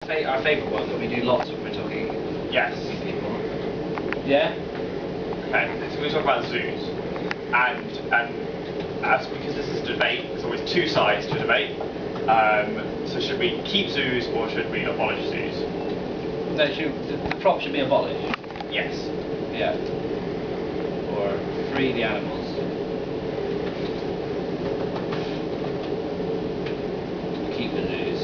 Our favourite one that we do lots when we're talking. Yes. People. Yeah. Okay. So we talk about zoos, and as because this is a debate, there's always two sides to a debate. So should we keep zoos or should we abolish zoos? No, the prop should be abolished. Yes. Yeah. Or free the animals. Keep the zoos.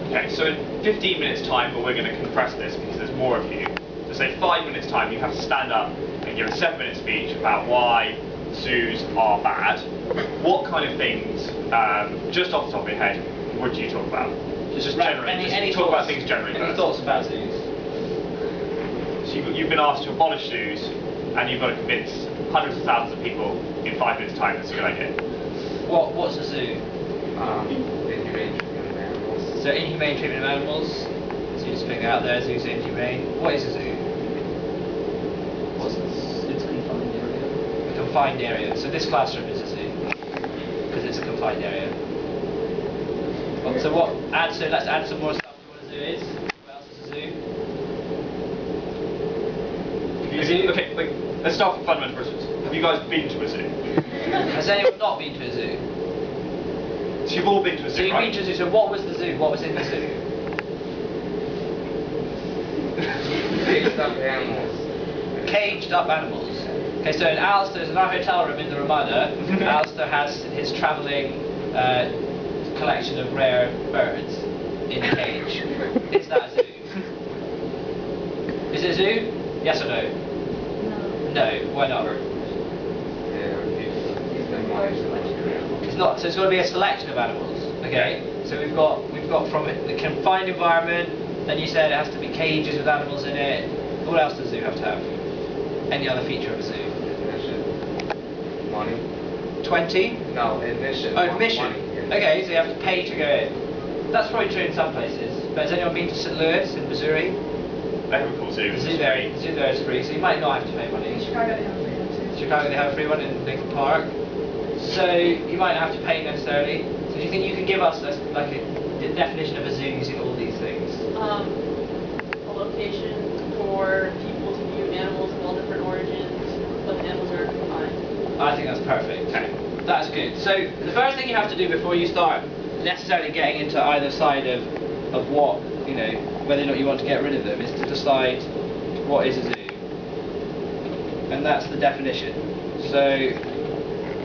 Okay, so in 15 minutes time, but we're going to compress this because there's more of you. So say 5 minutes time, you have to stand up and give a 7-minute speech about why zoos are bad. What kind of things, just off the top of your head, would you talk about? Just generally, any talk thoughts, about things generally. Any thoughts about zoos? So you've been asked to abolish zoos, and you've got to convince hundreds of thousands of people in 5 minutes time that's a good idea. What's a zoo? Inhumane treatment of animals. So inhumane treatment of animals. So you just pick out there, zoos inhumane. What is a zoo? It's a confined area. A confined area. So this classroom is a zoo because it's a confined area. Well, so let's add some more stuff to what a zoo is. What else is a zoo? Okay, let's start with fundamental questions. Have you guys been to a zoo? Has anyone not been to a zoo? So you've all been to a zoo, So you've right? been to a zoo. So what was the zoo? What was in the zoo? Caged up animals. Caged up animals. Okay, so in Alistair's, in our hotel room in the Ramada, Alistair has his travelling collection of rare birds in a cage. Is that a zoo? Is it a zoo? Yes or no? No. Why not? It's not. So it's got to be a selection of animals. Okay. So we've got from the confined environment. Then you said it has to be cages with animals in it. What else does a zoo have to have? Any other feature of a zoo? Admission. Money. 20? No, admission. Oh, admission. Money. Okay, so you have to pay to go in. That's probably true in some places. But has anyone been to St. Louis in Missouri? They have a cool zoo. The zoo there is free, so you might not have to pay money. Chicago, they have a free one too. Chicago, they have a free one in Lincoln Park. So you might not have to pay necessarily. So do you think you could give us the definition of a zoo using all these things? A location for people to view animals of all different origins, but the animals are confined. I think that's perfect. Okay. That's good. So the first thing you have to do before you start necessarily getting into either side of what, whether or not you want to get rid of them, is to decide what is a zoo. And that's the definition. So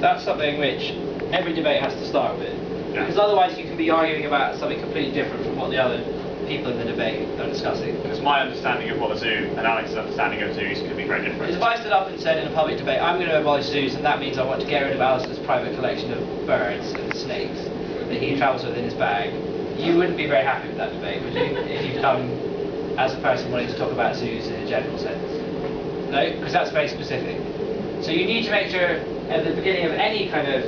that's something which every debate has to start with. Yeah. Because otherwise you can be arguing about something completely different from what the other people in the debate are discussing. Because my understanding of what a zoo and Alex's understanding of zoos could be very different. Because if I stood up and said in a public debate, I'm going to abolish zoos, and that means I want to get rid of Alistair's private collection of birds and snakes that he travels with in his bag, you wouldn't be very happy with that debate, would you? If you come as a person wanting to talk about zoos in a general sense. No? Because that's very specific. So you need to make sure at the beginning of any kind of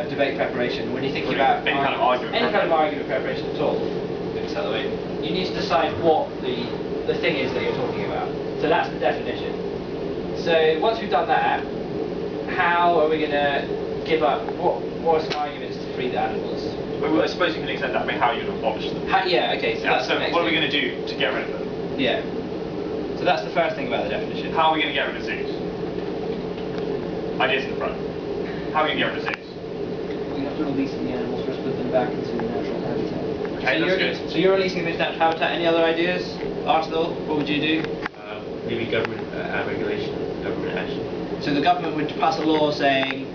debate preparation, when you're thinking about any kind of argument preparation at all, it's the other way, you need to decide what the thing is that you're talking about. So that's the definition. So once we've done that, how are we going to give up, what are some arguments to free the animals? Well, I suppose you can extend that by how you'd abolish them. Yeah, okay, so that's so the next what are we thing. going to do to get rid of them? Yeah. So that's the first thing about the definition. How are we going to get rid of zoos? Ideas in the front. How are we going to get rid of zoos? We have to release the animals first, put them back into their natural habitat. Okay, that's good. So you're releasing them into natural habitat. Any other ideas? Arsenal, what would you do? Maybe government regulation, government action. So the government would pass a law saying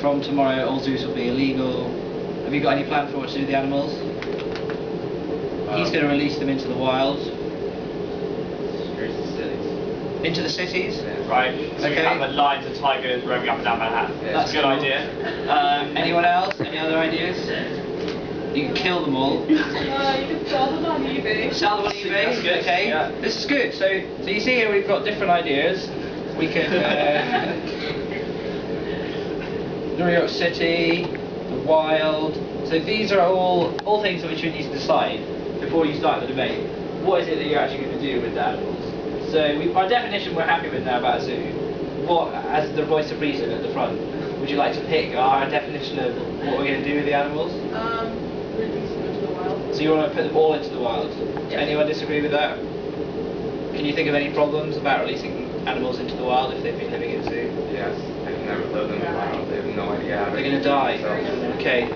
from tomorrow all zoos will be illegal. Have you got any plan for what to do with the animals? He's going to release them into the wild. Into the cities? Right, so we Okay. have lions and tigers roaming up and down Manhattan. That's a good cool. idea. Anyone else? Any other ideas? You can kill them all. You can sell them on eBay. Sell them on eBay? That's good, Okay. yeah. This is good. So you see here we've got different ideas. We can New York City, the wild. So these are all things which you need to decide before you start the debate. What is it that you're actually going to do with the animals? So our definition we're happy with now about a zoo. What, as the voice of reason at the front, would you like to pick our definition of what we're going to do with the animals? Release them into the wild. So you want to put them all into the wild? Yes. Anyone disagree with that? Can you think of any problems about releasing animals into the wild if they've been living in a zoo? Yes, they've never lived in the wild. They have no idea how They're going to die. Okay,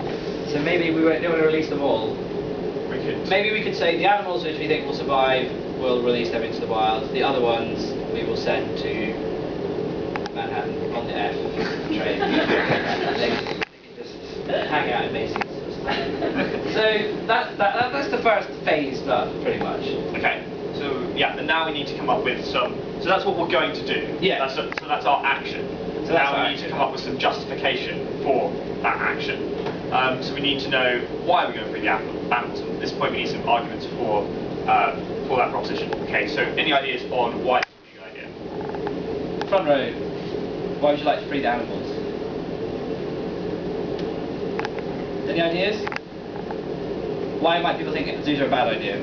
so maybe we don't want to release them all. Maybe we could say the animals which we think will survive, we'll release them into the wild. The other ones we will send to Manhattan on the F train. They can just hang out in Macy's. So that's the first phase done, pretty much. Okay. So yeah, and now we need to come up with some. So that's what we're going to do. Yeah. So that's our action. So now that's our we need to action. come up with some justification for that action. So we need to know why we're going to free the animals. At this point, we need some arguments for that proposition. Okay. So any ideas on why it's a good idea? Front row. Why would you like to free the animals? Any ideas? Why might people think zoos are a bad idea?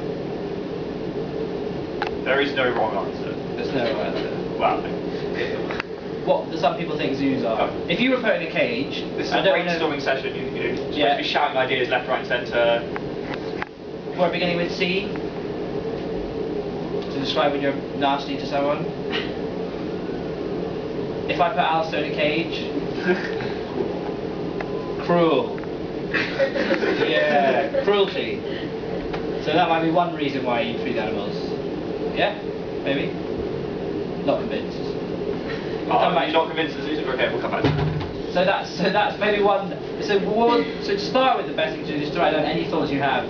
There is no wrong answer. There's no answer. Well, What do some people think zoos are? If you were put in a cage, this is I a don't know- brainstorming session. You're supposed Yeah. to be shouting ideas left, right, and centre. We're beginning with C. To describe when you're nasty to someone. If I put Alistair in a cage, cruel. Yeah, cruelty. So that might be one reason why you treat animals. Yeah, maybe. Not convinced. We'll come back. You're not convinced that zoos are okay. We'll come back to that. So that's maybe one. So to start with, the best thing to do is to write down any thoughts you have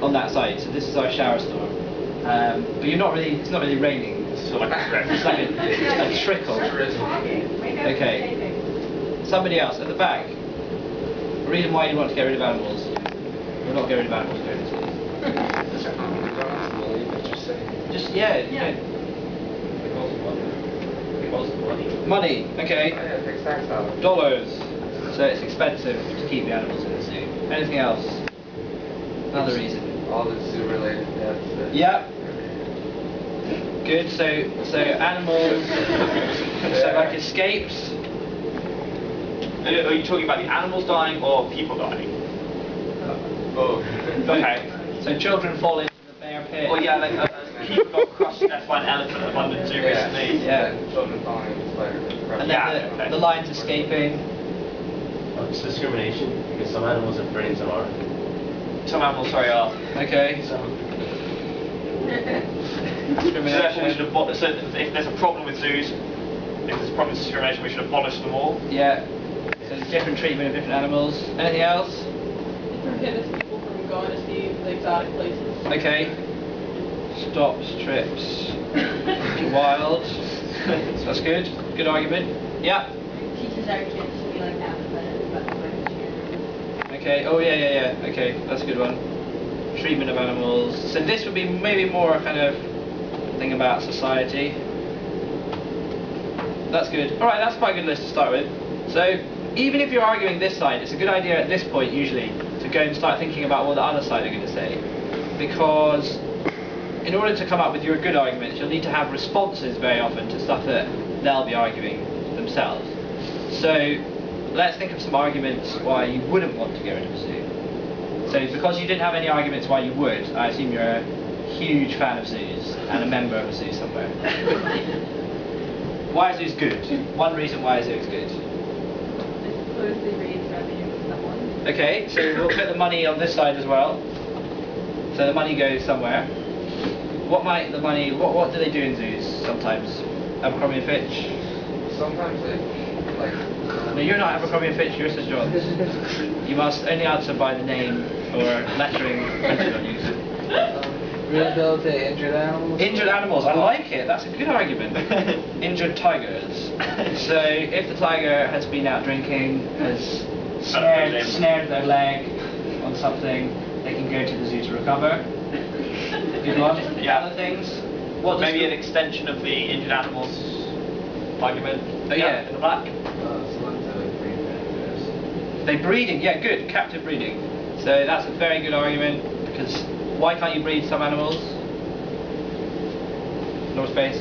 on that site. So this is our shower store, but you're not really. It's not really raining. It's sort of like a threat. It's like a trickle. Okay. Somebody else at the back. A reason why you want to get rid of animals. We're not getting rid of animals. We're getting rid of just yeah. Yeah. Money. Okay. Yeah, fixed tax dollars. Dollars. So it's expensive to keep the animals in the zoo. Anything else? Another reason. All the zoo-related deaths. Yeah. Good. So animals. So like escapes. Are you talking about the animals dying or people dying? Oh. Okay. So children fall into the bear pit. Well, yeah, like people got crushed to death by an elephant at London Zoo recently. Yeah. Children falling into spider. And then Yeah, the okay. lions escaping. It's discrimination because some animals are free and some aren't. Some animals, sorry, are. Okay. So therefore, we should abolish. So if there's a problem with zoos, if there's a problem with discrimination, we should abolish them all. Yeah. So different treatment of different animals. Anything else? It prohibits people from going to see the exotic places. Okay. Stops trips wild. So that's good. Good argument. Yeah. Teaches our kids to be like apathetic about the vegetarian. Okay. Oh yeah. Okay, that's a good one. Treatment of animals. So this would be maybe more kind of thing about society. That's good. All right, that's quite a good list to start with. So even if you're arguing this side, it's a good idea at this point usually to go and start thinking about what the other side are going to say, because in order to come up with your good arguments, you'll need to have responses very often to stuff that they'll be arguing themselves. So let's think of some arguments why you wouldn't want to get rid of a zoo. So because you didn't have any arguments why you would, I assume you're a huge fan of zoos and a member of a zoo somewhere. Why a zoo's good? One reason why a zoo is good. It supposedly raise revenue with someone. Okay, so we'll put the money on this side as well. So the money goes somewhere. What might the money? What do they do in zoos sometimes? Abercrombie and Fitch. Sometimes they like. No, you're not Abercrombie and Fitch. You're St. John's. You must only answer by the name or lettering printed on you. Rehabilitate injured animals. Injured animals. I like it. That's a good argument. Injured tigers. So if the tiger has been out drinking, has snared their leg on something, they can go to the zoo to recover. Good one. Yeah. Other things. What does Maybe the- an extension of the injured animals argument. Oh, yeah. In the black. They breeding, yeah, good, captive breeding. So that's a very good argument, because why can't you breed some animals? No space.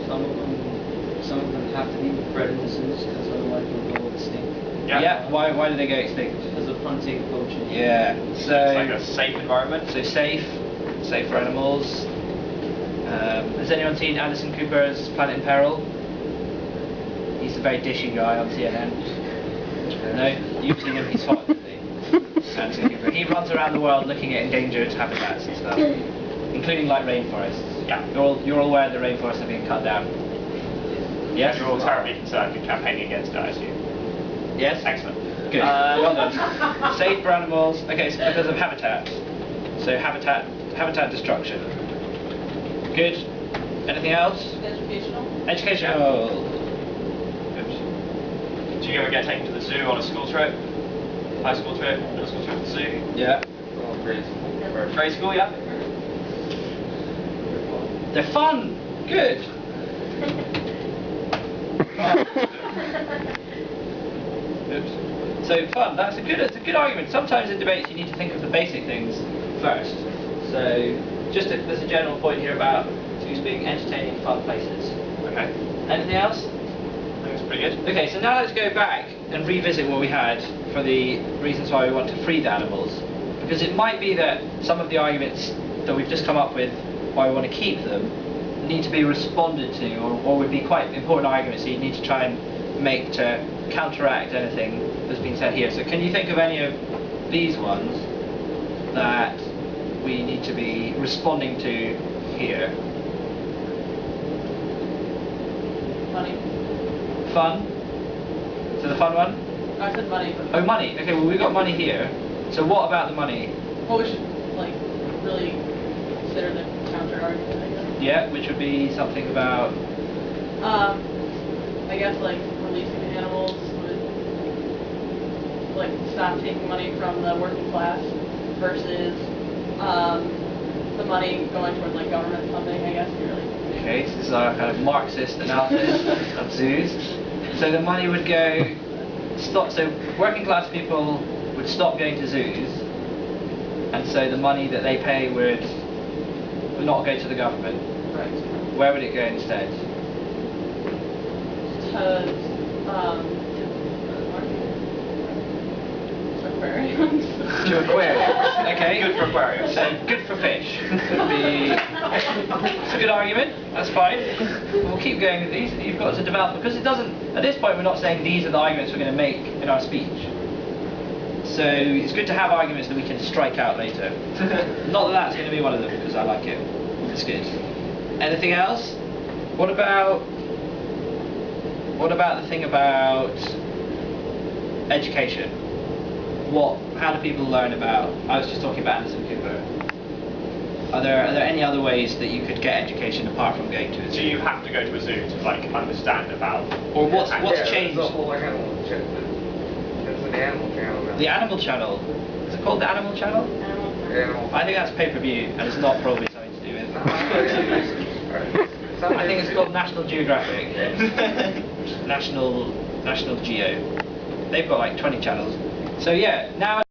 Some of them have to be bred in the zoos because otherwise they'll go extinct. Yeah. Why do they go extinct? Because of hunting, poaching. Yeah. So It's like a safe environment. So safe for animals. Has anyone seen Anderson Cooper's Planet in Peril? He's a very dishy guy on CNN. No? You've seen him, he's hot, isn't he? Anderson Cooper. He runs around the world looking at endangered habitats and stuff, including like rainforests. Yeah. You're all aware that rainforests are being cut down? Yes? You're all terribly concerned and campaigning against it, I assume. Yes? Excellent. Good. Well done. Safe for animals. Okay, so because of habitat. So habitat destruction. Good. Anything else? Educational. Educational. Good. Do you ever get taken to the zoo on a school trip? High school trip, middle school trip to the zoo? Yeah. Oh, grade school. Grade school, yeah? They're fun. Good. Oops. So fun. That's a good argument. Sometimes in debates you need to think of the basic things first. So just there's a general point here about zoos being entertaining, fun places. Okay. Anything else? I think it's pretty good. Okay, so now let's go back and revisit what we had for the reasons why we want to free the animals. Because it might be that some of the arguments that we've just come up with why we want to keep them need to be responded to, or would be quite important arguments that you need to try and make to counteract anything that's been said here. So can you think of any of these ones that we need to be responding to here? Money. Fun? So the fun one? I said money. Oh, money. Okay, well we've got money here. So what about the money? Well, we should like really consider the counter argument, I guess. Yeah, which would be something about... I guess like releasing the animals would like stop taking money from the working class versus the money going towards like government funding, I guess, really. Okay, so this is our kind of Marxist analysis of zoos. So the money would go... So working class people would stop going to zoos, and so the money that they pay would not go to the government. Right. Where would it go instead? To aquariums. To aquariums. Okay. Good for aquariums. So good for fish. Would be... It's a good argument. That's fine. We'll keep going with these. You've got to develop, because it doesn't. At this point, we're not saying these are the arguments we're going to make in our speech. So it's good to have arguments that we can strike out later. Not that that's going to be one of them, because I like it. It's good. Anything else? What about the thing about education? How do people learn about? I was just talking about Anderson Cooper. Are there any other ways that you could get education apart from going to a Do zoo? you have to go to a zoo to like understand about? Or what's Yeah, changed? There's a whole animal channel. It's an animal channel now. The Animal Channel. Is it called the Animal Channel? Animal. I think that's pay-per-view, and it's not probably something to do with. I think it's called National Geographic. National Geo. They've got like 20 channels. So yeah, now